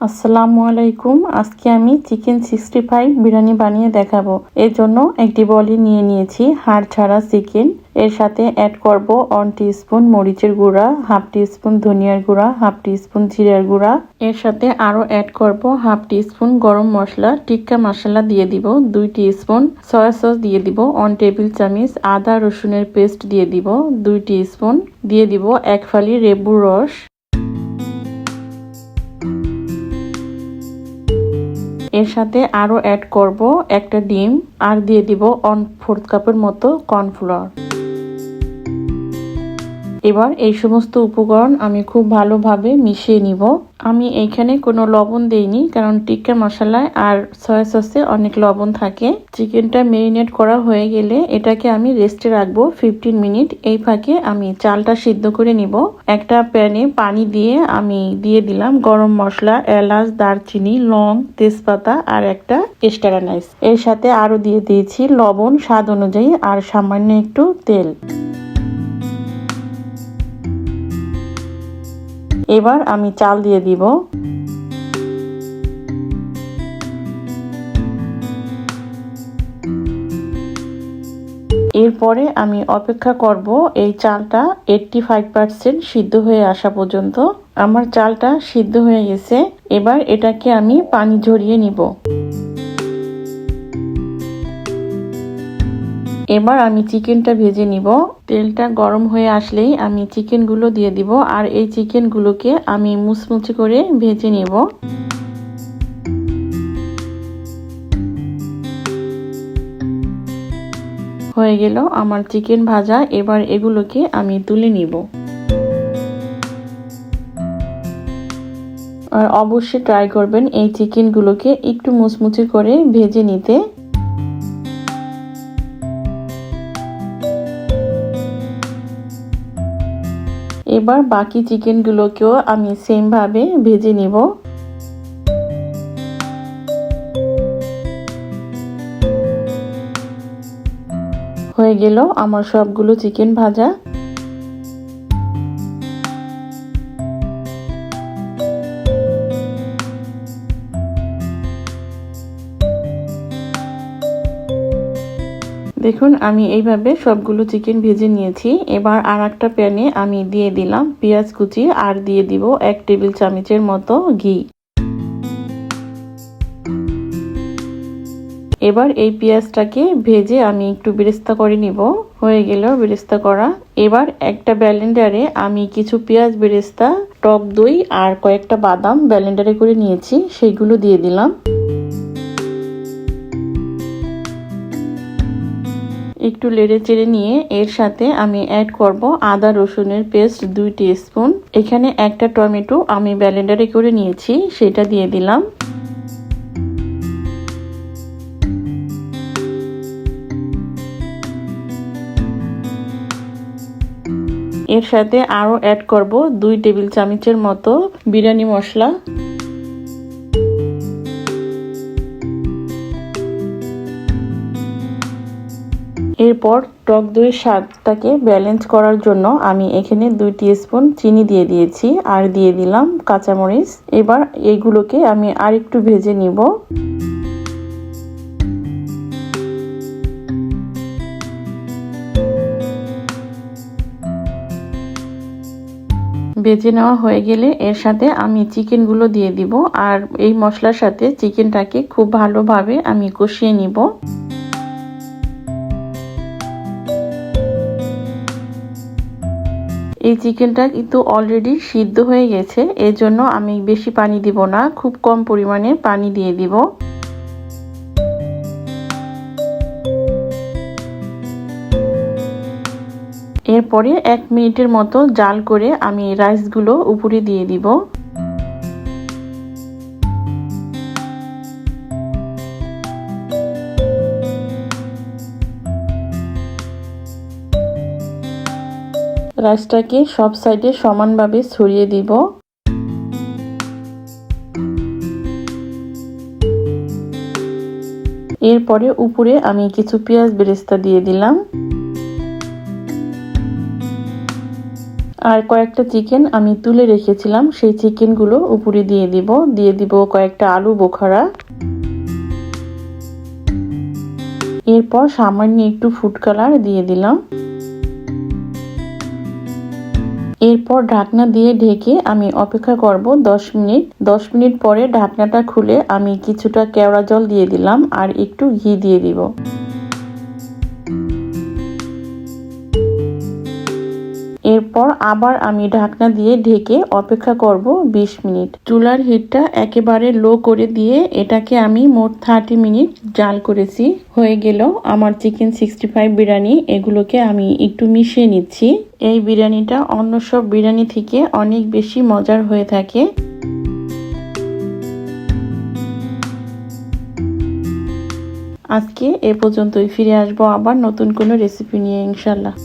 আসসালামু আলাইকুম। আজকে আমি চিকেন 65 বিরিয়ানি বানিয়ে দেখাবো। এর জন্য একটি বলি নিয়ে নিয়েছি হাড় ছাড়া চিকেন। এর সাথে অ্যাড করব 1 টিস্পুন মরিচের গুঁড়া, হাফ টিস্পুন ধনিয়ার গুঁড়া, হাফ টিস্পুন জিরার গুঁড়া। এর সাথে আরো অ্যাড করব হাফ টিস্পুন গরম মশলা, টিক্কা মশলা দিয়ে দিব 2 টিস্পুন, সয়া সস দিয়ে দিব 1 টেবিল চামচ, আদা রসুনের পেস্ট দিয়ে দিব 2 টিস্পুন, দিয়ে দিব 1 ফালি লেবুর রস। এর সাথে আরো অ্যাড করব একটা ডিম আর দিয়ে দিব 1/4 কাপের মতো কর্নফ্লাওয়ার। এবার এই সমস্ত উপকরণ আমি খুব ভালোভাবে মিশিয়ে নিব। আমি এইখানে কোনো লবণ দেইনি, কারণ টিক্কা মশলায় আর সয়া সসে অনেক লবণ থাকে। চিকেনটা মেরিনেট করা হয়ে গেলে এটাকে আমি রেস্টে রাখবো 15 মিনিট। এই ফাঁকে আমি চালটা সিদ্ধ করে নিব। একটা প্যানে পানি দিয়ে আমি দিয়ে দিলাম গরম মশলা, এলাচ, দারচিনি, লং, তেজপাতা আর একটা স্টার আনাইস। এর সাথে আরো দিয়ে দিয়েছি লবণ স্বাদ অনুযায়ী আর সামান্য একটু তেল। এবার আমি চাল দিয়ে দিব। এরপরে আমি অপেক্ষা করব এই চালটা 85% সিদ্ধ হয়ে আসা পর্যন্ত। আমার চালটা সিদ্ধ হয়ে গেছে। এবার এটাকে আমি পানি ঝরিয়ে নিব। এবার আমি চিকেনটা ভেজে নিব। তেলটা গরম হয়ে আসলেই আমি চিকেনগুলো দিয়ে দিব আর এই চিকেনগুলোকে আমি মুচমুচে করে ভেজে নিব। হয়ে গেল আমার চিকেন ভাজা। এবার এগুলোকে আমি তুলে নিব। আর অবশ্যই ট্রাই করবেন এই চিকেনগুলোকে একটু মুচমুচে করে ভেজে নিতে। এবার বাকি চিকেনগুলোকেও আমি সেম ভাবে ভেজে নিব। হয়ে গেল আমার সবগুলো চিকেন ভাজা। দেখুন আমি এইভাবে সবগুলো চিকেন ভেজে নিয়েছি। এবার আর একটা প্যানে আমি দিয়ে দিলাম পেঁয়াজ কুচি আর দিয়ে দিব 1 টেবিল চামচের মতো ঘি। এবার এই পেঁয়াজটাকে ভেজে আমি একটু বেরেস্তা করে নিব। হয়ে গেল বেরেস্তা করা। এবার একটা ব্লেন্ডারে আমি কিছু পেঁয়াজ বেরেস্তা, টক দই আর কয়েকটা বাদাম ব্লেন্ডারে করে নিয়েছি, সেইগুলো দিয়ে দিলাম। একটু নেড়ে চেড়ে নিয়ে এর সাথে আমি অ্যাড করব আদা রসুনের পেস্ট 2 টিস্পুন। এখানে একটা টমেটো আমি ব্লেন্ডারে করে নিয়েছি, সেটা দিয়ে দিলাম। এর সাথে আরো অ্যাড করব 2 টেবিল চামচের মতো বিরিয়ানি মশলা। এরপর টক দইয়ের স্বাদটাকে ব্যালেন্স করার জন্য আমি এখানে 2 টিস্পুন চিনি দিয়ে দিয়েছি আর দিয়ে দিলাম কাঁচামরিচ। এবার এইগুলোকে আমি আরেকটু ভেজে নিব। ভেজে নেওয়া হয়ে গেলে এর সাথে আমি চিকেনগুলো দিয়ে দিব আর এই মশলার সাথে চিকেনটাকে খুব ভালোভাবে আমি কষিয়ে নিব। এই চিকেনটা কিন্তু অলরেডি সিদ্ধ হয়ে গেছে, এজন্য আমি বেশি পানি দিব না, খুব কম পরিমাণে পানি দিয়ে দিব। এরপরে 1 মিনিটের মতো জাল করে আমি রাইসগুলো উপরে দিয়ে দিব। রাইসটাকে সব সাইডে সমানভাবে ছড়িয়ে দিব। এরপরে উপরে আমি কিছু পেঁয়াজ বেরেস্তা দিয়ে দিলাম আর কয়েকটা চিকেন আমি তুলে রেখেছিলাম, সেই চিকেনগুলো উপরে দিয়ে দিব কয়েকটা আলু বোখারা। এরপর সামান্য একটু ফুড কালার দিয়ে দিলাম। এরপর ঢাকনা দিয়ে ঢেকে আমি অপেক্ষা করব 10 মিনিট। 10 মিনিট পরে ঢাকনাটা খুলে আমি কিছুটা কেওড়া জল দিয়ে দিলাম আর একটু ঘি দিয়ে দিব। এরপর আবার আমি ঢাকনা দিয়ে ঢেকে অপেক্ষা করব 20 মিনিট। চুলার হিটটা একেবারে লো করে দিয়ে এটাকে আমি মোট 30 মিনিট জাল করেছি। হয়ে গেল আমার চিকেন 65 বিরিয়ানি। এগুলোকে আমি একটু মিশিয়ে নিচ্ছি। এই বিরিয়ানিটা অন্য সব বিরিয়ানি থেকে অনেক বেশি মজার হয়ে থাকে। আজকে এ পর্যন্তই। ফিরে আসবো আবার নতুন কোনো রেসিপি নিয়ে ইনশাল্লাহ।